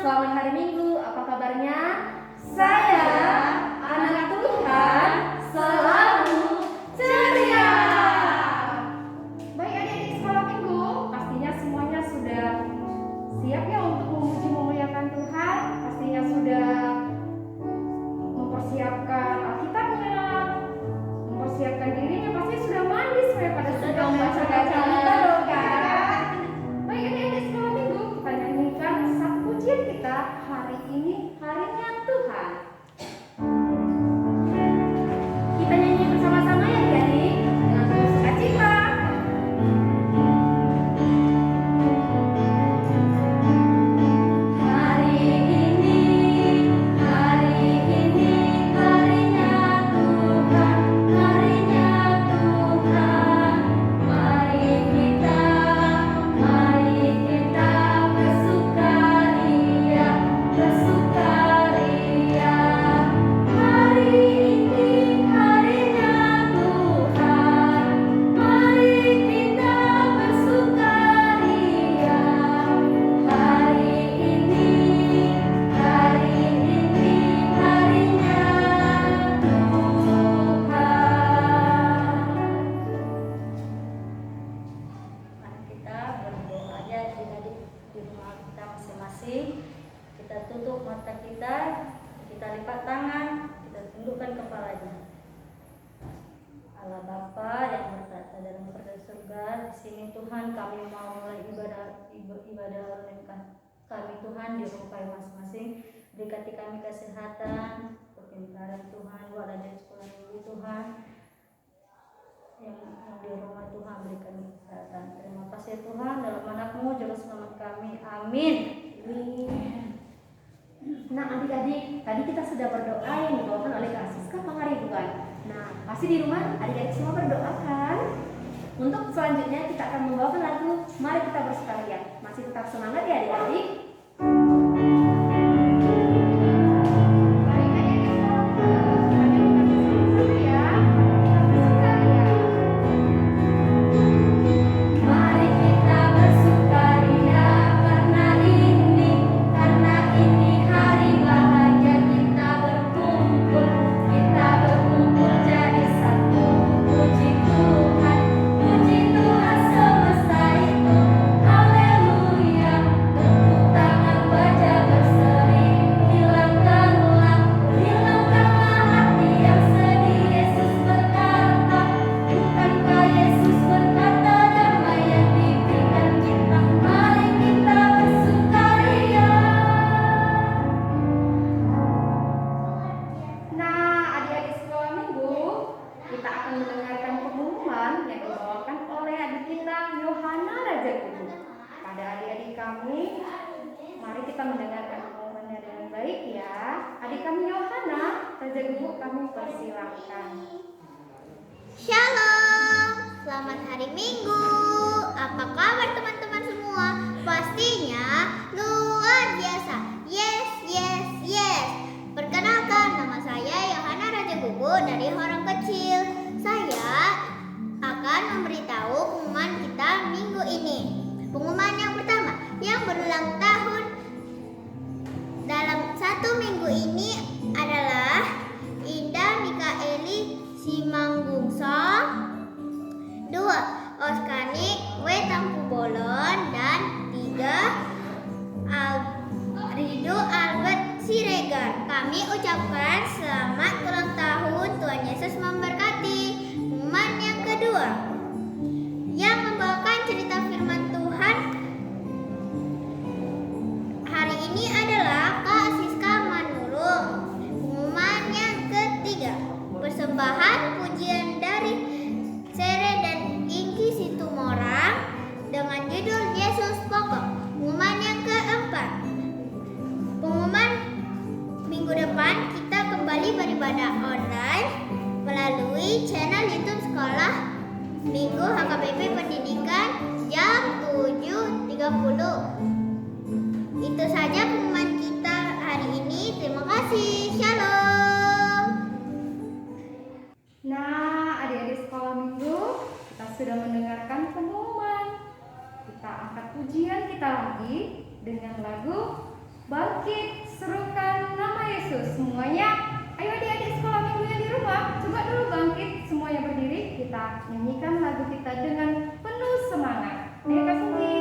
selamat hari Minggu. Apa kabarnya? Saya, anak Tuhan, selalu ceria. Baik adik-adik sekolah minggu, pastinya semuanya sudah siap ya untuk memuji memuliakan Tuhan. Pastinya sudah mempersiapkan Alkitabnya, mempersiapkan dirinya, pasti sudah mandi supaya pada sedang membaca-baca kita dong kan. Baik adik-adik sekolah minggu, kita nyanyikan satu pujian kita hari ini, harinya Tuhan. Kita nyanyi bersama-sama ya adik-adik, dengan penuh sukacita. Kita tutup mata kita lipat tangan, kita tundukkan kepalanya. Allah Bapa yang bertata dalam surga, di sini Tuhan kami mau mulai ibadah kami Tuhan di rumah masing-masing. Berkati kami kesehatan, kepintaran Tuhan, buat adik sekolah minggu Tuhan. Yang di rumah Tuhan berikan kesehatan. Terima kasih Tuhan, dalam anakmu juru selamat kami. Amin. Nah adik-adik, tadi kita sudah berdoa yang dibawakan oleh Kak Siska Pangaribuan. Nah pasti di rumah adik-adik semua berdoa kan? Untuk selanjutnya kita akan membawakan lagu Mari Kita Bersukaria. Masih tetap semangat ya adik-adik? Mari kita mendengarkan pengumumannya dengan baik ya. Adik kami Yohana, Raja Guru kami persilahkan. Shalom, selamat hari Minggu. Apa kabar teman-teman semua? Pastinya luar biasa. Yes, yes, yes. Perkenalkan, nama saya Yohana Raja Guru dari Horong Kecil. Saya akan memberitahu pengumuman kita minggu ini. Pengumuman yang pertama, yang berulang tahun dalam satu minggu ini adalah Indah Mikaeli Simanggungso, 2 Oskanik W Tampu Bolon, dan 3 Rido Albert Siregar. Kami ucapkan selamat ulang tahun, Tuhan Yesus memberkati. Pengumuman yang kedua, yang membawakan cerita firman Tuhan hari ini adalah Kak Siska Manurung. Pengumuman yang ketiga, persembahan pujian dari Sere dan Ingki Situmorang dengan judul Yesus Pokok. Pengumuman yang keempat, pengumuman minggu depan kita kembali beribadah online melalui channel YouTube Sekolah Minggu HKBP Pendidikan jam 7.30. Itu saja pengumuman kita hari ini. Terima kasih. Shalom. Nah adik-adik sekolah minggu, kita sudah mendengarkan pengumuman. Kita angkat pujian kita lagi dengan lagu bangkit, serukan nama Yesus. Semuanya, ayo adik-adik sekolah minggu yang di rumah, coba dulu bangkit, semuanya berdiri, kita nyanyikan lagu kita dengan penuh semangat. Ayo Kak Sunggi.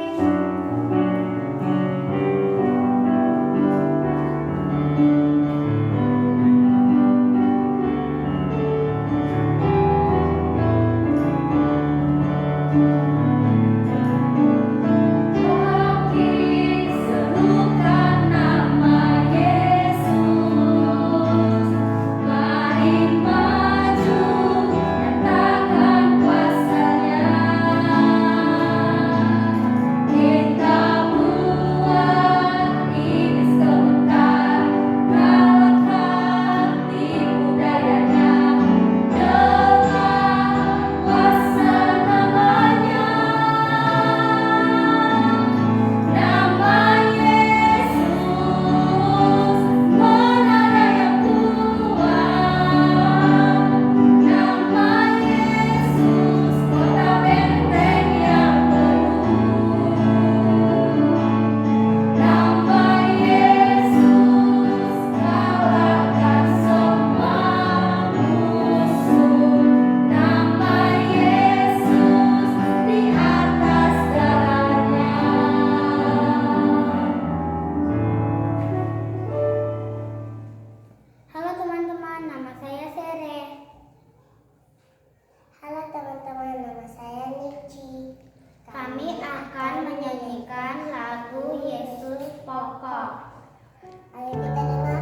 Halo teman-teman, nama saya Sere. Halo teman-teman, nama saya Nici. Kami akan menyanyikan lagu Yesus Pokok. Ayo kita dengar.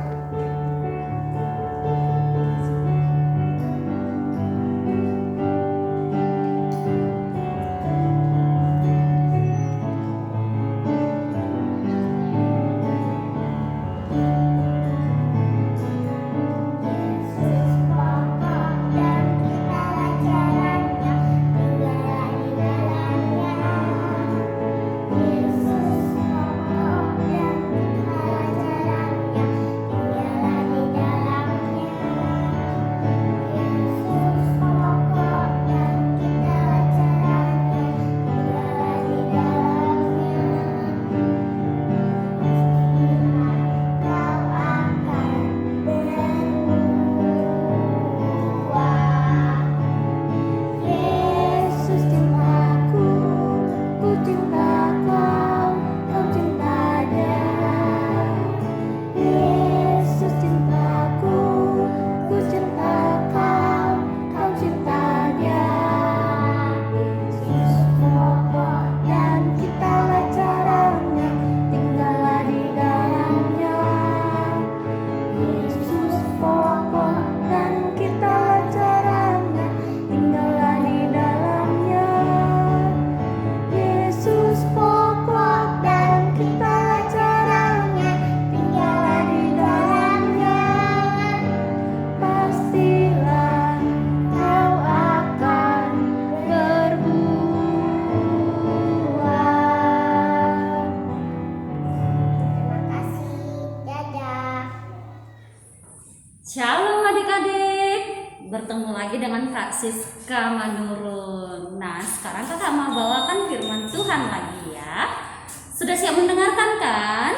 Shalom adik-adik, bertemu lagi dengan Kak Siska Manurun. Nah, sekarang kakak mau bawakan firman Tuhan lagi ya. Sudah siap mendengarkan kan?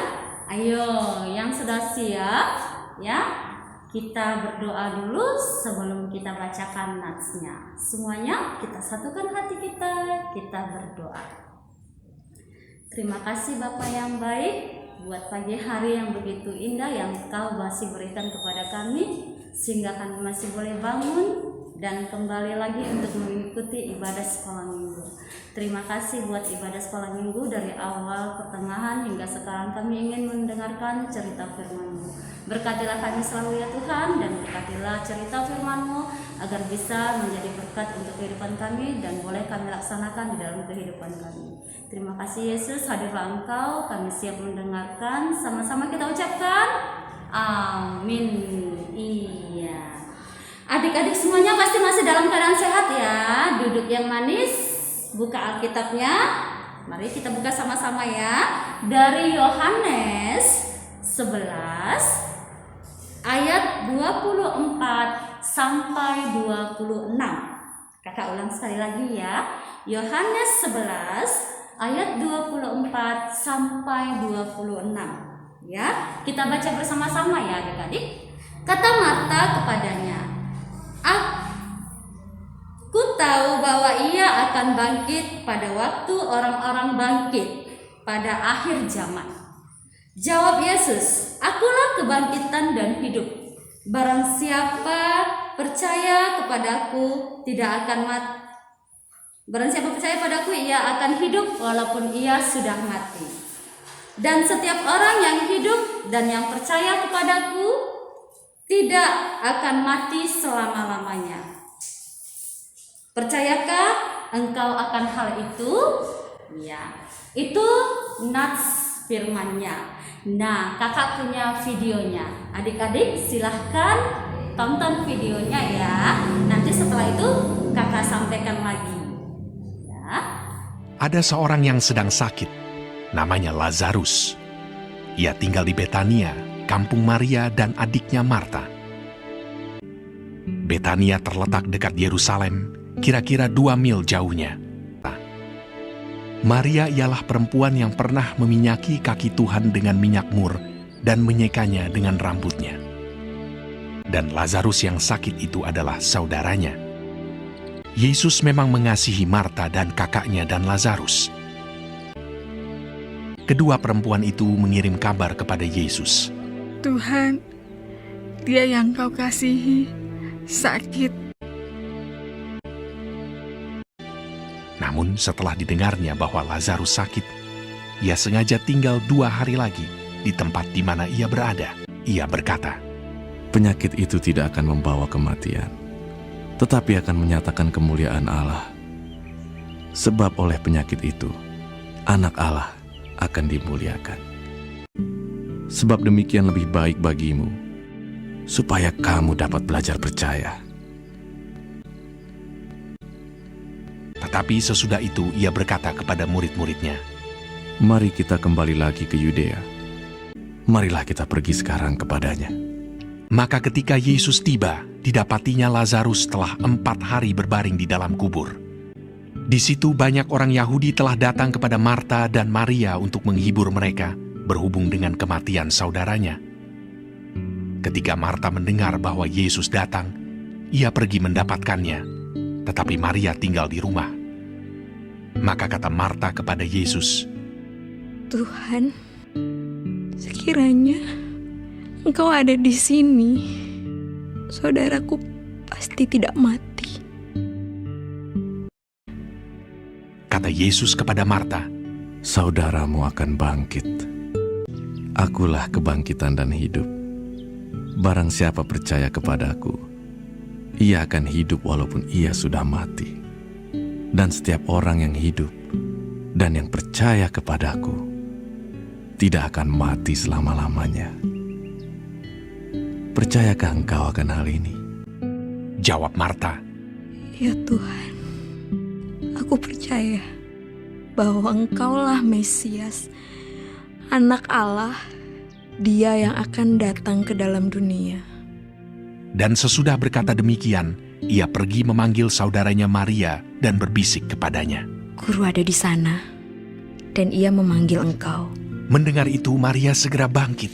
Ayo, yang sudah siap ya, kita berdoa dulu sebelum kita bacakan natsnya. Semuanya kita satukan hati kita berdoa. Terima kasih Bapak yang baik buat pagi hari yang begitu indah yang Kau masih berikan kepada kami, sehingga kami masih boleh bangun dan kembali lagi untuk mengikuti ibadah sekolah minggu. Terima kasih buat ibadah sekolah minggu dari awal, pertengahan hingga sekarang kami ingin mendengarkan cerita firman-Mu. Berkatilah kami selalu ya Tuhan, dan berkatilah cerita firman-Mu agar bisa menjadi berkat untuk kehidupan kami dan boleh kami laksanakan di dalam kehidupan kami. Terima kasih Yesus, hadirlah Engkau, kami siap mendengarkan. Sama-sama kita ucapkan amin. Iya. Adik-adik semuanya pasti masih dalam keadaan sehat ya. Duduk yang manis, buka Alkitabnya. Mari kita buka sama-sama ya. Dari Yohanes 11 ayat 24 sampai 26. Kakak ulang sekali lagi ya. Yohanes 11 ayat 24 sampai 26. Ya, kita baca bersama-sama ya adik-adik. Kata Marta kepadanya, "Aku tahu bahwa ia akan bangkit pada waktu orang-orang bangkit pada akhir zaman." Jawab Yesus, "Akulah kebangkitan dan hidup. Barang siapa percaya kepadaku tidak akan mati. Barang siapa percaya padaku, ia akan hidup walaupun ia sudah mati. Dan setiap orang yang hidup dan yang percaya kepadaku tidak akan mati selama-lamanya." Percayakah engkau akan hal itu? Ya, itu nats firman-Nya. Nah, kakak punya videonya. Adik-adik silahkan tonton videonya ya. Nanti setelah itu kakak sampaikan lagi. Ya. Ada seorang yang sedang sakit, namanya Lazarus. Ia tinggal di Betania, kampung Maria dan adiknya Marta. Betania terletak dekat Yerusalem, kira-kira 2 mil jauhnya. Maria ialah perempuan yang pernah meminyaki kaki Tuhan dengan minyak mur dan menyekanya dengan rambutnya. Dan Lazarus yang sakit itu adalah saudaranya. Yesus memang mengasihi Marta dan kakaknya dan Lazarus. Kedua perempuan itu mengirim kabar kepada Yesus. "Tuhan, dia yang kau kasihi sakit." Namun setelah didengarnya bahwa Lazarus sakit, ia sengaja tinggal 2 hari lagi di tempat di mana ia berada. Ia berkata, Penyakit itu tidak akan membawa kematian, tetapi akan menyatakan kemuliaan Allah. Sebab oleh penyakit itu, anak Allah akan dimuliakan. Sebab demikian lebih baik bagimu, supaya kamu dapat belajar percaya. Tetapi sesudah itu ia berkata kepada murid-muridnya, Mari kita kembali lagi ke Yudea. Marilah kita pergi sekarang kepadanya. Maka ketika Yesus tiba, didapatinya Lazarus telah 4 hari berbaring di dalam kubur. Di situ banyak orang Yahudi telah datang kepada Marta dan Maria untuk menghibur mereka berhubung dengan kematian saudaranya. Ketika Marta mendengar bahwa Yesus datang, ia pergi mendapatkannya, tetapi Maria tinggal di rumah. Maka kata Marta kepada Yesus, "Tuhan, sekiranya Engkau ada di sini, saudaraku pasti tidak mati." Kata Yesus kepada Marta, Saudaramu akan bangkit. Akulah kebangkitan dan hidup. Barang siapa percaya kepadaku, ia akan hidup walaupun ia sudah mati. Dan setiap orang yang hidup dan yang percaya kepadaku tidak akan mati selama-lamanya. Percayakah engkau akan hal ini? Jawab Marta, Ya Tuhan, aku percaya bahwa Engkaulah Mesias, Anak Allah, Dia yang akan datang ke dalam dunia. Dan sesudah berkata demikian, ia pergi memanggil saudaranya Maria dan berbisik kepadanya. Guru ada di sana, dan ia memanggil engkau. Mendengar itu Maria segera bangkit,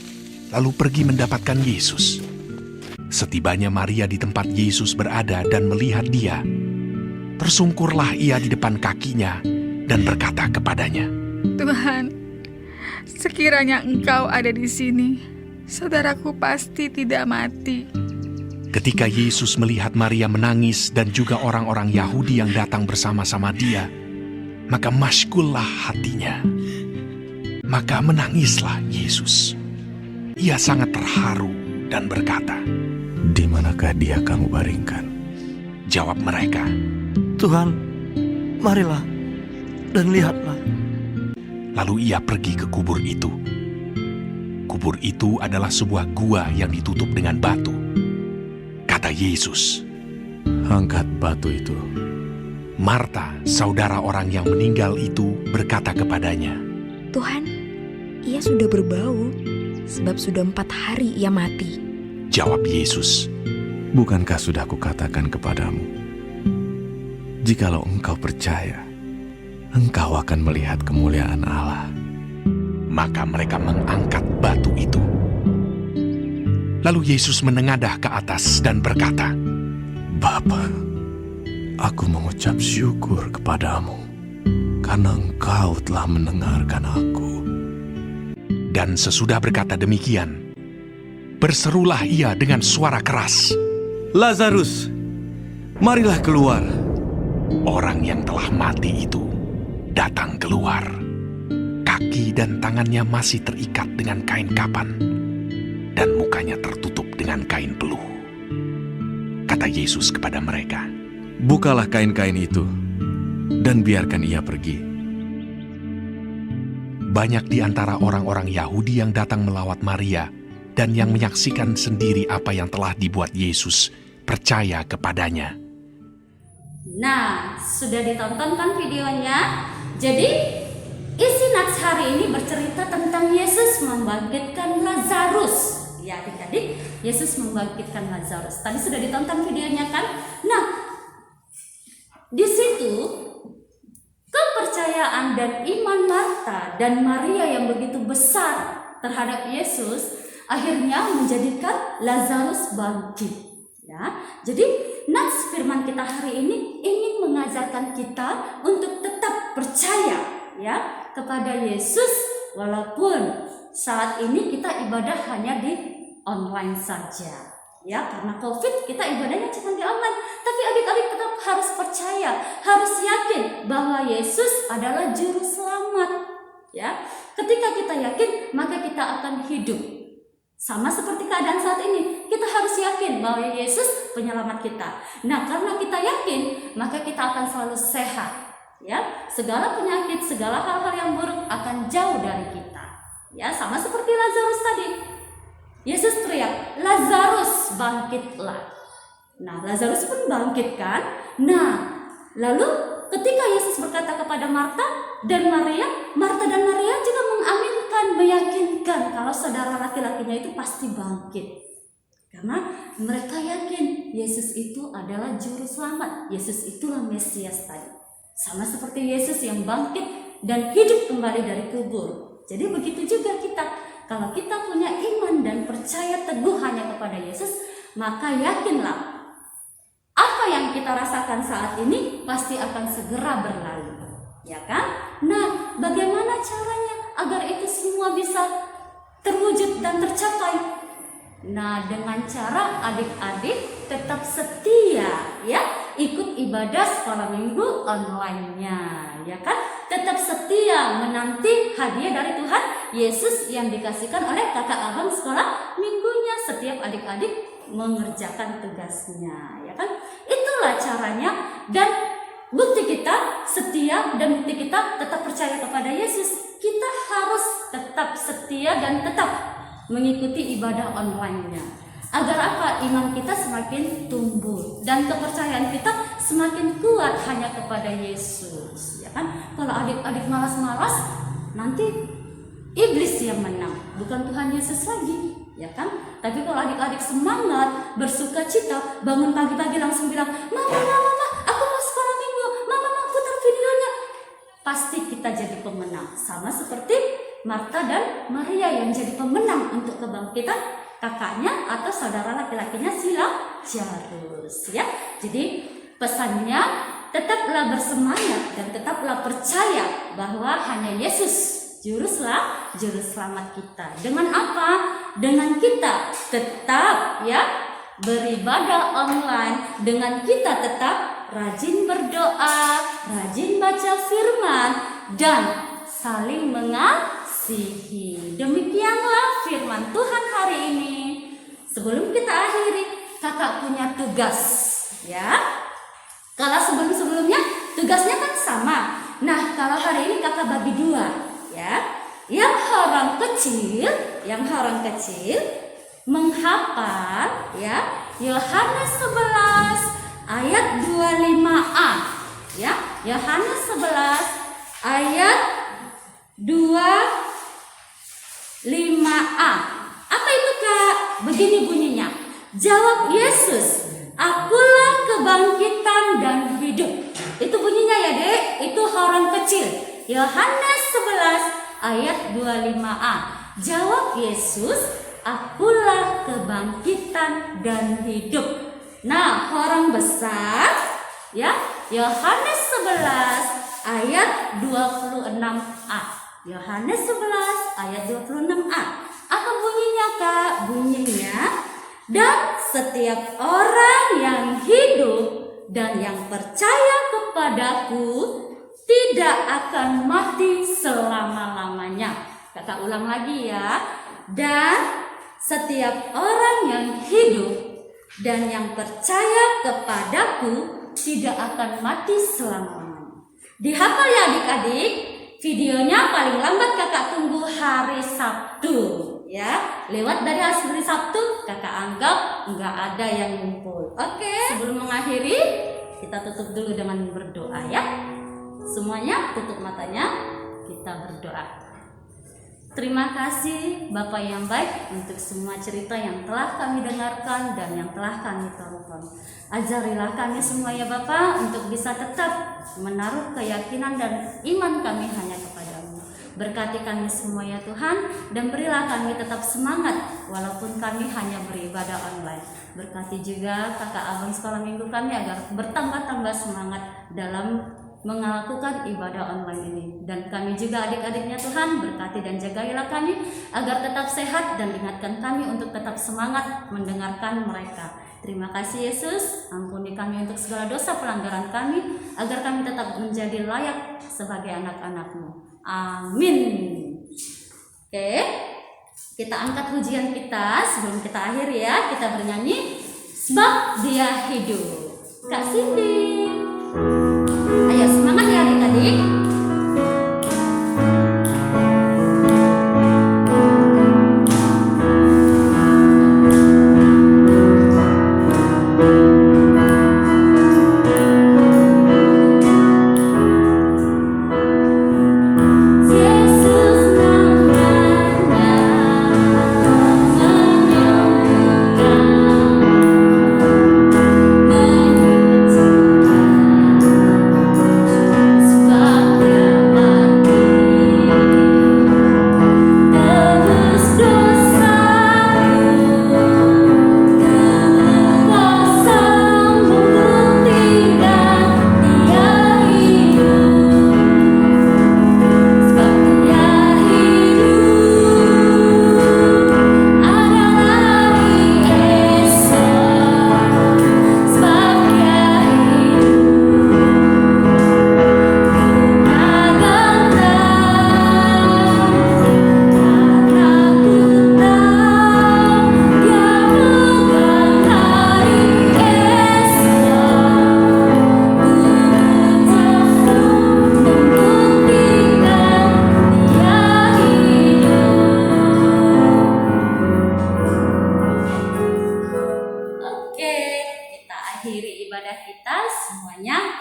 lalu pergi mendapatkan Yesus. Setibanya Maria di tempat Yesus berada dan melihat dia, tersungkurlah ia di depan kakinya dan berkata kepadanya, Tuhan, sekiranya engkau ada di sini, saudaraku pasti tidak mati. Ketika Yesus melihat Maria menangis dan juga orang-orang Yahudi yang datang bersama-sama dia, maka masykullah hatinya. Maka menangislah Yesus. Ia sangat terharu dan berkata, Di manakah dia kamu baringkan? Jawab mereka, Tuhan, marilah dan lihatlah. Lalu ia pergi ke kubur itu. Kubur itu adalah sebuah gua yang ditutup dengan batu. Kata Yesus, Angkat batu itu. Marta, saudara orang yang meninggal itu, berkata kepadanya, Tuhan, ia sudah berbau, sebab sudah 4 hari ia mati. Jawab Yesus, Bukankah sudah kukatakan kepadamu, jikalau engkau percaya, engkau akan melihat kemuliaan Allah. Maka mereka mengangkat batu itu. Lalu Yesus menengadah ke atas dan berkata, Bapa, aku mengucap syukur kepadamu karena Engkau telah mendengarkan aku. Dan sesudah berkata demikian, berserulah ia dengan suara keras. Lazarus, marilah keluar. Orang yang telah mati itu datang keluar. Kaki dan tangannya masih terikat dengan kain kapan, dan mukanya tertutup dengan kain peluh. Kata Yesus kepada mereka, Bukalah kain-kain itu, dan biarkan ia pergi. banyak di antara orang-orang Yahudi yang datang melawat Maria dan yang menyaksikan sendiri apa yang telah dibuat Yesus percaya kepadanya. Nah, sudah ditonton kan videonya? Jadi, isi nats hari ini bercerita tentang Yesus membangkitkan Lazarus. Ya adik-adik, Yesus membangkitkan Lazarus. Tadi sudah ditonton videonya kan? Nah, di situ kepercayaan dan iman Marta dan Maria yang begitu besar terhadap Yesus akhirnya menjadikan Lazarus bangkit. Ya, jadi nats firman kita hari ini ingin mengajarkan kita untuk tetap percaya ya kepada Yesus walaupun saat ini kita ibadah hanya di online saja. Ya, karena COVID kita ibadahnya cuma di online. Tapi adik-adik tetap harus percaya, harus yakin bahwa Yesus adalah juru selamat. Ya, ketika kita yakin, maka kita akan hidup. Sama seperti keadaan saat ini, kita harus yakin bahwa Yesus penyelamat kita. Nah, karena kita yakin, maka kita akan selalu sehat. Ya, segala penyakit, segala hal-hal yang buruk akan jauh dari kita. Ya, sama seperti Lazarus tadi. Yesus teriak, Lazarus bangkitlah. Nah, Lazarus pun bangkit kan? Nah, lalu ketika Yesus berkata kepada Marta dan Maria juga mengaminkan, meyakinkan kalau saudara laki-lakinya itu pasti bangkit. Karena mereka yakin Yesus itu adalah juru selamat. Yesus itulah Mesias tadi. Sama seperti Yesus yang bangkit dan hidup kembali dari kubur. Jadi begitu juga kita. Kalau kita punya iman dan percaya teguh hanya kepada Yesus, maka yakinlah apa yang kita rasakan saat ini pasti akan segera berlalu. Ya kan? Nah, bagaimana caranya agar itu semua bisa terwujud dan tercapai? Nah, dengan cara adik-adik tetap setia ya, ikut ibadah sekolah minggu online-nya, ya kan? Tetap setia menanti hadiah dari Tuhan Yesus yang dikasihkan oleh kakak abang sekolah minggunya setiap adik-adik mengerjakan tugasnya, ya kan? Itulah caranya dan bukti kita setia dan bukti kita tetap percaya kepada Yesus. Kita harus tetap setia dan tetap mengikuti ibadah online-nya. Agar apa? Iman kita semakin tumbuh dan kepercayaan kita semakin kuat hanya kepada Yesus, ya kan? Kalau adik-adik malas-malas, nanti iblis yang menang, bukan Tuhan Yesus lagi, ya kan? Tapi kalau adik-adik semangat, bersuka cita, bangun pagi-pagi langsung bilang, Mama, aku mau sekolah minggu, Mama putar videonya. Pasti kita jadi pemenang, sama seperti Marta dan Maria yang jadi pemenang untuk kebangkitan kakaknya atau saudara laki-lakinya si Lazarus, ya. Jadi pesannya tetaplah bersemangat dan tetaplah percaya bahwa hanya Yesus juru selamat kita. Dengan apa? Dengan kita tetap ya beribadah online, dengan kita tetap rajin berdoa, rajin baca firman dan saling mengasihi. Demikianlah firman Tuhan hari ini. Sebelum kita akhiri, kakak punya tugas ya. Kalau sebelum-sebelumnya tugasnya kan sama. Nah, kalau hari ini kakak bagi dua ya. Yang orang kecil menghafal ya Yohanes 11 ayat 25a ya. Yohanes 11 ayat 25a. Apa itu Kak? Begini bunyinya. Jawab Yesus, akulah kebangkitan dan hidup. Itu bunyinya ya Dek. Itu orang kecil. Yohanes 11 ayat 25a. Jawab Yesus, "Akulah kebangkitan dan hidup." Nah, orang besar ya, Yohanes 11 ayat 26a. Yohanes 11 ayat 26a. Apa bunyinya, Kak? Bunyinya, "Dan setiap orang yang hidup dan yang percaya kepadaku tidak akan mati selama-lamanya." Kakak ulang lagi ya. Dan setiap orang yang hidup dan yang percaya kepadaku tidak akan mati selama-lamanya. Dihafal ya adik-adik. Videonya paling lambat kakak tunggu hari Sabtu ya. Lewat dari hari Sabtu kakak anggap nggak ada yang ngumpul. Oke. Sebelum mengakhiri kita tutup dulu dengan berdoa ya. Semuanya tutup matanya, kita berdoa. Terima kasih Bapak yang baik untuk semua cerita yang telah kami dengarkan dan yang telah kami tonton. Ajarilah kami semua ya Bapak untuk bisa tetap menaruh keyakinan dan iman kami hanya kepadamu. Berkati kami semua ya Tuhan, dan berilah kami tetap semangat walaupun kami hanya beribadah online. Berkati juga kakak abang sekolah minggu kami agar bertambah-tambah semangat dalam melakukan ibadah online ini. Dan kami juga adik-adiknya Tuhan, berkati dan jagailah kami agar tetap sehat dan ingatkan kami untuk tetap semangat mendengarkan mereka. Terima kasih Yesus, ampuni kami untuk segala dosa pelanggaran kami agar kami tetap menjadi layak sebagai anak-anak-Mu. Amin. Oke, kita angkat pujian kita sebelum kita akhiri ya. Kita bernyanyi Sebab Dia Hidup. Kak Cindy, ayo semangat ya adik-adik.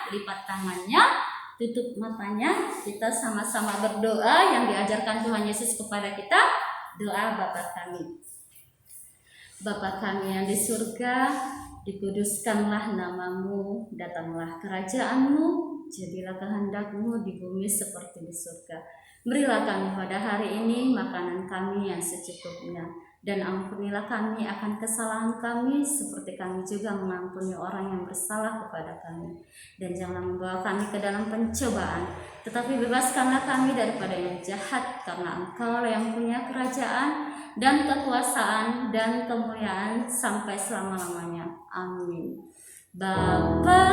Lipat tangannya, tutup matanya, kita sama-sama berdoa yang diajarkan Tuhan Yesus kepada kita. Doa Bapa kami. Bapa kami yang di surga, dikuduskanlah namamu, datanglah kerajaan-Mu, jadilah kehendak-Mu di bumi seperti di surga. Berilah kami pada hari ini makanan kami yang secukupnya, dan ampunilah kami akan kesalahan kami seperti kami juga mengampuni orang yang bersalah kepada kami. Dan jangan membawa kami ke dalam pencobaan, tetapi bebaskanlah kami daripada yang jahat, karena Engkau yang punya kerajaan dan kekuasaan dan kemuliaan sampai selama-lamanya. Amin. Bapa